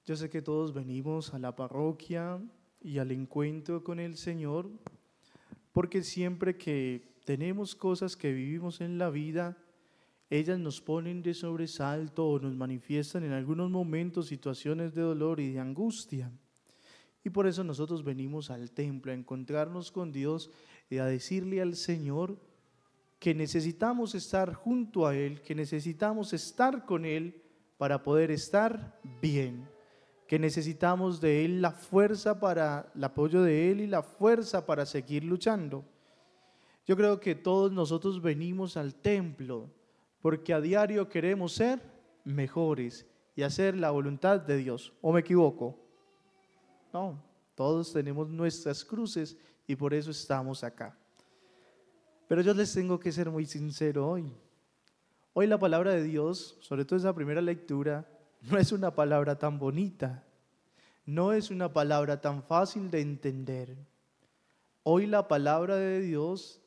Yo sé que todos venimos a la parroquia y al encuentro con el Señor, porque siempre que tenemos cosas que vivimos en la vida, ellas nos ponen de sobresalto o nos manifiestan en algunos momentos situaciones de dolor y de angustia. Y por eso nosotros venimos al templo a encontrarnos con Dios y a decirle al Señor que necesitamos estar junto a Él, que necesitamos estar con Él para poder estar bien, que necesitamos de Él la fuerza para el apoyo de Él y la fuerza para seguir luchando. Yo creo que todos nosotros venimos al templo porque a diario queremos ser mejores y hacer la voluntad de Dios. ¿O me equivoco? No, todos tenemos nuestras cruces y por eso estamos acá. Pero yo les tengo que ser muy sincero hoy. Hoy la palabra de Dios, sobre todo esa primera lectura, no es una palabra tan bonita, no es una palabra tan fácil de entender. Hoy la palabra de Dios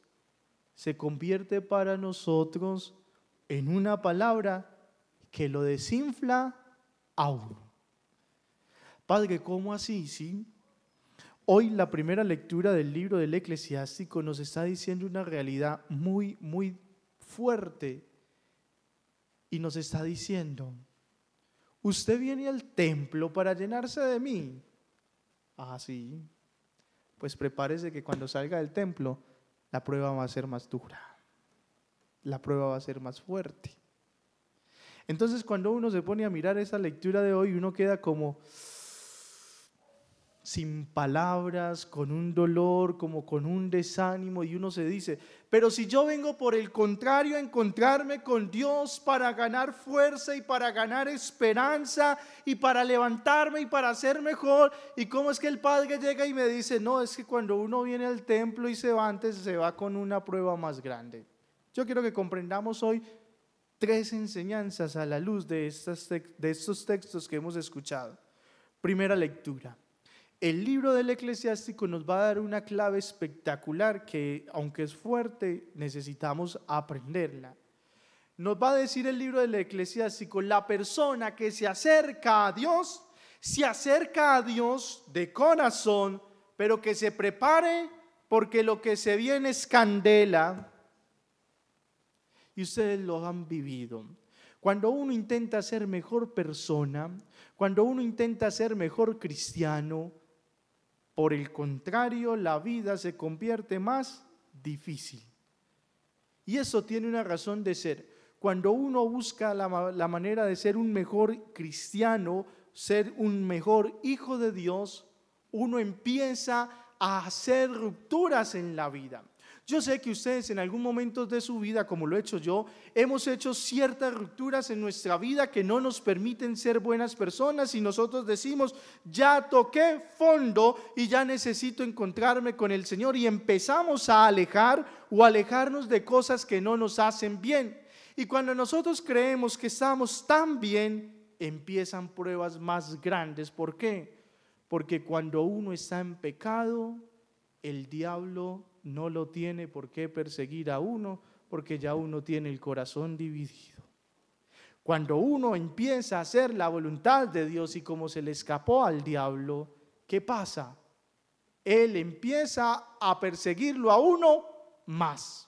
se convierte para nosotros en una palabra que lo desinfla a uno. Padre, ¿cómo así? ¿Sí? Hoy la primera lectura del libro del Eclesiástico nos está diciendo una realidad muy, muy fuerte y nos está diciendo: usted viene al templo para llenarse de mí. Ah, sí. Pues prepárese que cuando salga del templo la prueba va a ser más dura, la prueba va a ser más fuerte. Entonces cuando uno se pone a mirar esa lectura de hoy, uno queda como sin palabras, con un dolor, como con un desánimo, y uno se dice: pero si yo vengo por el contrario a encontrarme con Dios para ganar fuerza y para ganar esperanza y para levantarme y para ser mejor, ¿y cómo es que el Padre llega y me dice: no, es que cuando uno viene al templo y se va antes, se va con una prueba más grande? Yo quiero que comprendamos hoy tres enseñanzas a la luz de estos textos que hemos escuchado. Primera lectura. El libro del Eclesiástico nos va a dar una clave espectacular que, aunque es fuerte, necesitamos aprenderla. Nos va a decir el libro del Eclesiástico: la persona que se acerca a Dios de corazón, pero que se prepare porque lo que se viene es candela. Y ustedes lo han vivido. Cuando uno intenta ser mejor persona, cuando uno intenta ser mejor cristiano, por el contrario, la vida se convierte más difícil. Y eso tiene una razón de ser. Cuando uno busca la manera de ser un mejor cristiano, ser un mejor hijo de Dios, uno empieza a hacer rupturas en la vida. Yo sé que ustedes en algún momento de su vida, como lo he hecho yo, hemos hecho ciertas rupturas en nuestra vida que no nos permiten ser buenas personas, y nosotros decimos: ya toqué fondo y ya necesito encontrarme con el Señor, y empezamos a alejarnos de cosas que no nos hacen bien. Y cuando nosotros creemos que estamos tan bien, empiezan pruebas más grandes. ¿Por qué? Porque cuando uno está en pecado, el diablo no lo tiene por qué perseguir a uno, porque ya uno tiene el corazón dividido. Cuando uno empieza a hacer la voluntad de Dios y como se le escapó al diablo, ¿qué pasa? Él empieza a perseguirlo a uno más.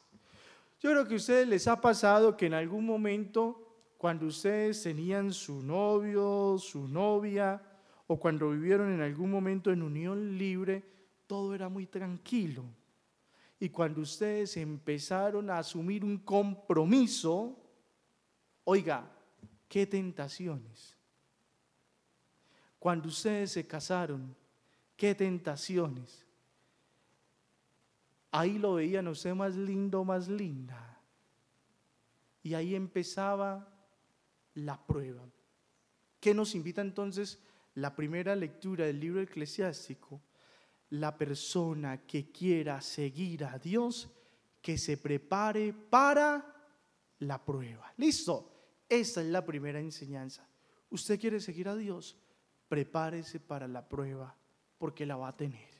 Yo creo que a ustedes les ha pasado que en algún momento, cuando ustedes tenían su novio, su novia, o cuando vivieron en algún momento en unión libre, todo era muy tranquilo. Y cuando ustedes empezaron a asumir un compromiso, oiga, qué tentaciones. Cuando ustedes se casaron, qué tentaciones. Ahí lo veían a usted más lindo, más linda. Y ahí empezaba la prueba. ¿Qué nos invita entonces la primera lectura del libro eclesiástico? La persona que quiera seguir a Dios, que se prepare para la prueba. ¿Listo? Esta es la primera enseñanza. ¿Usted quiere seguir a Dios? Prepárese para la prueba, porque la va a tener.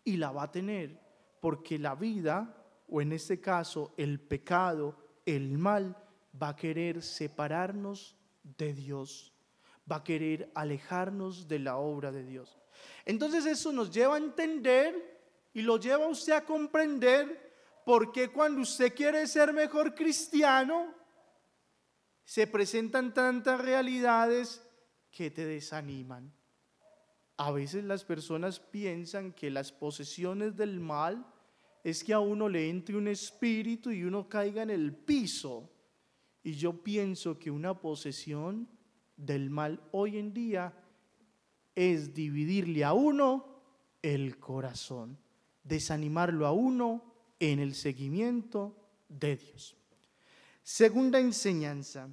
Y la va a tener porque la vida, o en este caso el pecado, el mal, va a querer separarnos de Dios. va a querer alejarnos de la obra de Dios. Entonces eso nos lleva a entender y lo lleva a usted a comprender por qué cuando usted quiere ser mejor cristiano, se presentan tantas realidades que te desaniman. A veces las personas piensan que las posesiones del mal es que a uno le entre un espíritu y uno caiga en el piso. Y yo pienso que una posesión del mal hoy en día es dividirle a uno el corazón, desanimarlo a uno en el seguimiento de Dios. Segunda enseñanza.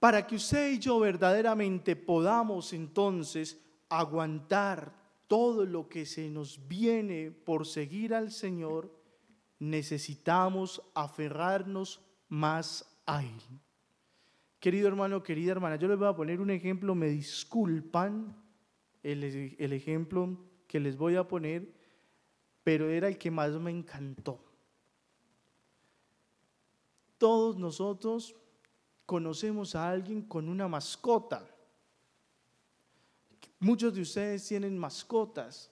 Para que usted y yo verdaderamente podamos entonces aguantar todo lo que se nos viene por seguir al Señor, necesitamos aferrarnos más a Él. Querido hermano, querida hermana, yo les voy a poner un ejemplo, me disculpan el ejemplo que les voy a poner, pero era el que más me encantó. Todos nosotros conocemos a alguien con una mascota. Muchos de ustedes tienen mascotas.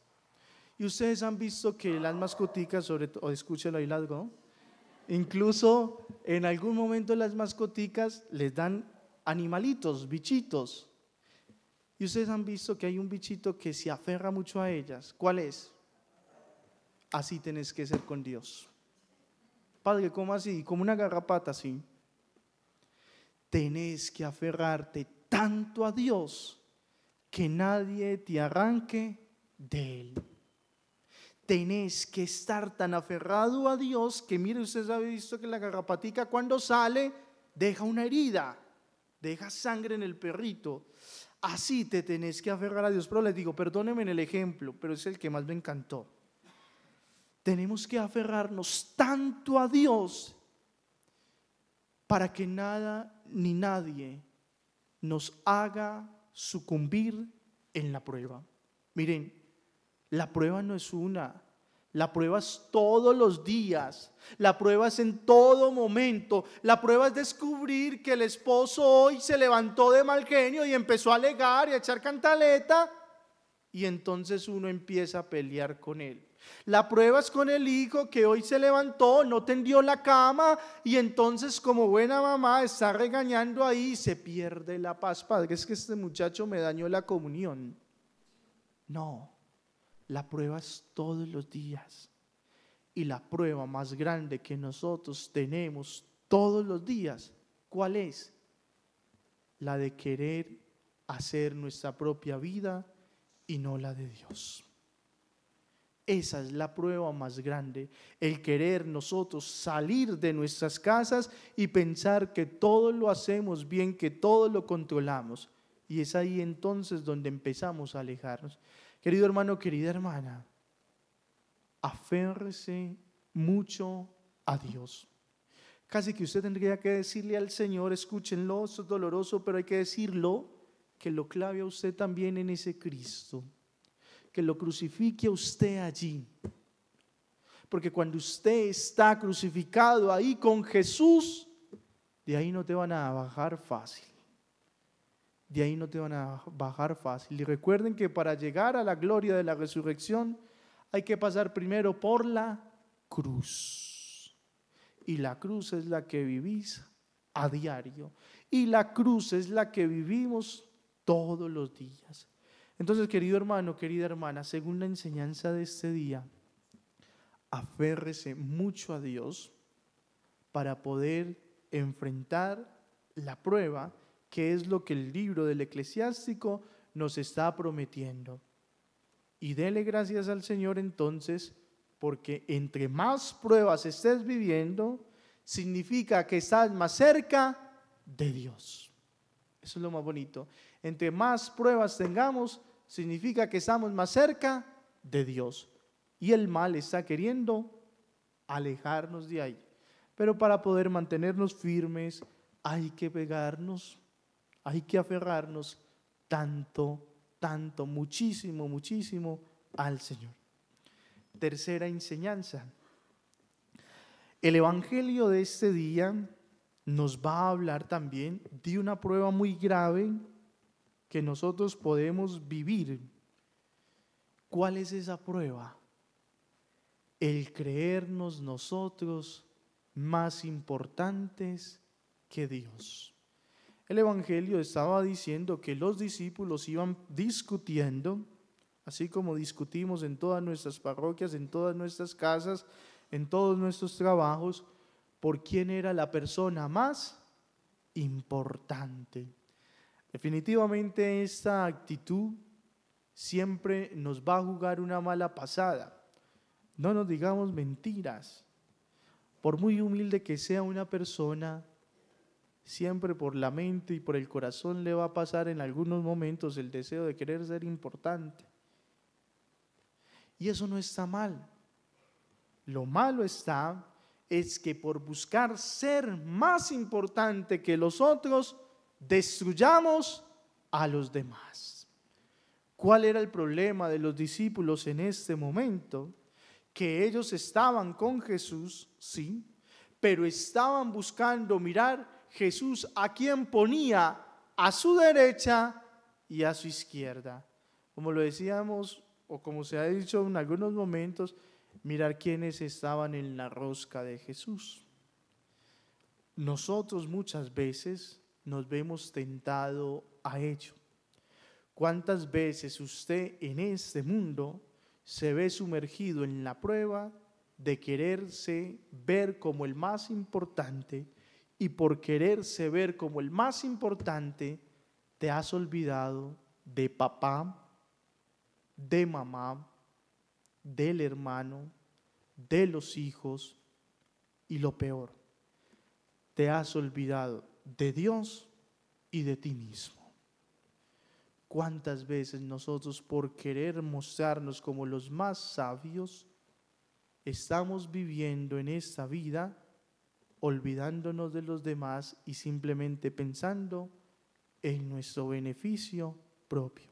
Y ustedes han visto que las mascoticas, sobre todo, escúchelo ahí algo, incluso en algún momento las mascoticas les dan animalitos, bichitos. Y ustedes han visto que hay un bichito que se aferra mucho a ellas. ¿Cuál es? Así tenés que ser con Dios. Padre, ¿cómo así? Como una garrapata, así. Tenés que aferrarte tanto a Dios que nadie te arranque de Él. Tenés que estar tan aferrado a Dios que, mire, usted ha visto que la garrapatica cuando sale deja una herida, deja sangre en el perrito. Así te tenés que aferrar a Dios. Pero les digo, perdónenme en el ejemplo, pero es el que más me encantó. Tenemos que aferrarnos tanto a Dios para que nada ni nadie nos haga sucumbir en la prueba. Miren, la prueba no es una, la prueba es todos los días, la prueba es en todo momento, la prueba es descubrir que el esposo hoy se levantó de mal genio y empezó a alegar y a echar cantaleta, y entonces uno empieza a pelear con él. La prueba es con el hijo que hoy se levantó, no tendió la cama y entonces como buena mamá está regañando ahí y se pierde la paz. Padre, es que este muchacho me dañó la comunión. No, la prueba es todos los días. Y la prueba más grande que nosotros tenemos todos los días, ¿cuál es? La de querer hacer nuestra propia vida y no la de Dios. Esa es la prueba más grande, el querer nosotros salir de nuestras casas y pensar que todo lo hacemos bien, que todo lo controlamos. Y es ahí entonces donde empezamos a alejarnos. Querido hermano, querida hermana, aférrese mucho a Dios. Casi que usted tendría que decirle al Señor, escúchenlo, esto es doloroso, pero hay que decirlo, que lo clave a usted también en ese Cristo. Que lo crucifique a usted allí. Porque cuando usted está crucificado ahí con Jesús, de ahí no te van a bajar fácil. De ahí no te van a bajar fácil. Y recuerden que para llegar a la gloria de la resurrección hay que pasar primero por la cruz. Y la cruz es la que vivís a diario. Y la cruz es la que vivimos todos los días. Entonces, querido hermano, querida hermana, según la enseñanza de este día, aférrese mucho a Dios para poder enfrentar la prueba, que es lo que el libro del Eclesiástico nos está prometiendo. Y dele gracias al Señor entonces, porque entre más pruebas estés viviendo, significa que estás más cerca de Dios. Eso es lo más bonito. Entre más pruebas tengamos, significa que estamos más cerca de Dios. Y el mal está queriendo alejarnos de ahí. Pero para poder mantenernos firmes, hay que pegarnos, hay que aferrarnos tanto, muchísimo, muchísimo al Señor. Tercera enseñanza. El evangelio de este día nos va a hablar también de una prueba muy grave que nosotros podemos vivir. ¿Cuál es esa prueba? El creernos nosotros más importantes que Dios. El Evangelio estaba diciendo que los discípulos iban discutiendo, así como discutimos en todas nuestras parroquias, en todas nuestras casas, en todos nuestros trabajos, por quién era la persona más importante. Definitivamente esta actitud siempre nos va a jugar una mala pasada. No nos digamos mentiras. Por muy humilde que sea una persona, siempre por la mente y por el corazón le va a pasar en algunos momentos el deseo de querer ser importante. Y eso no está mal. Lo malo es que por buscar ser más importante que los otros, destruyamos a los demás. ¿Cuál era el problema de los discípulos en este momento? Que ellos estaban con Jesús, sí, pero estaban buscando mirar Jesús a quien ponía a su derecha y a su izquierda. Como lo decíamos, o como se ha dicho en algunos momentos, mirar quiénes estaban en la rosca de Jesús. Nosotros muchas veces nos vemos tentados a ello. ¿Cuántas veces usted en este mundo se ve sumergido en la prueba de quererse ver como el más importante, y por quererse ver como el más importante te has olvidado de papá, de mamá, del hermano, de los hijos y lo peor, te has olvidado de Dios y de ti mismo? ¿Cuántas veces nosotros, por querer mostrarnos como los más sabios, estamos viviendo en esta vida olvidándonos de los demás y simplemente pensando en nuestro beneficio propio?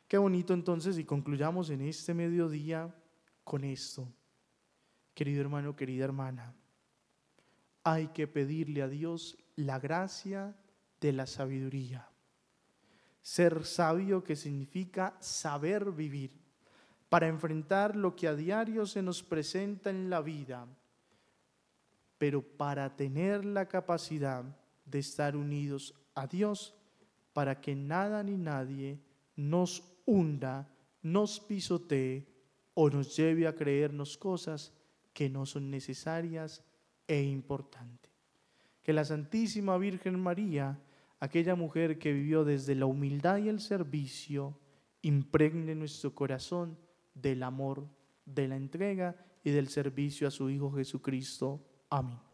Qué bonito entonces, y concluyamos en este mediodía con esto. Querido hermano, querida hermana, hay que pedirle a Dios la gracia de la sabiduría. Ser sabio, que significa saber vivir, para enfrentar lo que a diario se nos presenta en la vida, pero para tener la capacidad de estar unidos a Dios, para que nada ni nadie nos hunda, nos pisotee o nos lleve a creernos cosas que no son necesarias e importantes. Que la Santísima Virgen María, aquella mujer que vivió desde la humildad y el servicio, impregne nuestro corazón del amor, de la entrega y del servicio a su Hijo Jesucristo. Amén.